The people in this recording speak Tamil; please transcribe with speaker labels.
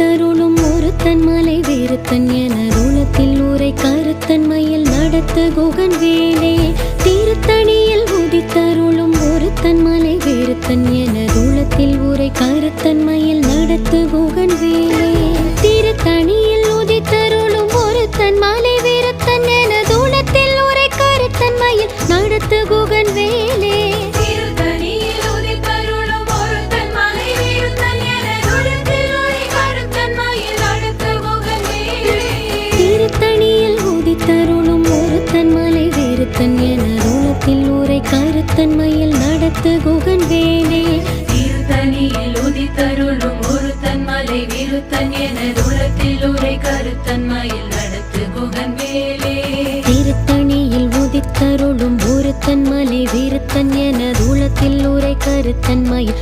Speaker 1: உதித்தருளும் ஒருத்தன் மலை வேறுத்தன் எனதுளத்தில் உரை கருத்தன்மையில் நடத்து குகன் வேலே திருத்தணியில் உதித்தருளும் ஒருத்தன் மலை வேறுத்தன் எனதுளத்தில் உரை கருத்தன்மையில் நடத்து குகன் வேலே திருத்தணியில் உதித்தருளும் ஒருத்தன் மலை வேறுத்தன் எனதுளத்தில் உரை கருத்தன்மையில் நடத்து குகன் வேலே எனதுளத்தில் உரை கருத்தன்மையில் நடத்து குகன் வேலே
Speaker 2: திருத்தணியில் உதித்தருளும் ஒருத்தன் மலை விருத்தன் எனதுளத்தில் உரை கருத்தன்மையில் நடத்து குகன் வேலே
Speaker 1: திருத்தணியில் உதித்தருளும் ஒருத்தன் மலை விருத்தன் எனதுளத்தில் உரை கருத்தன்மையில்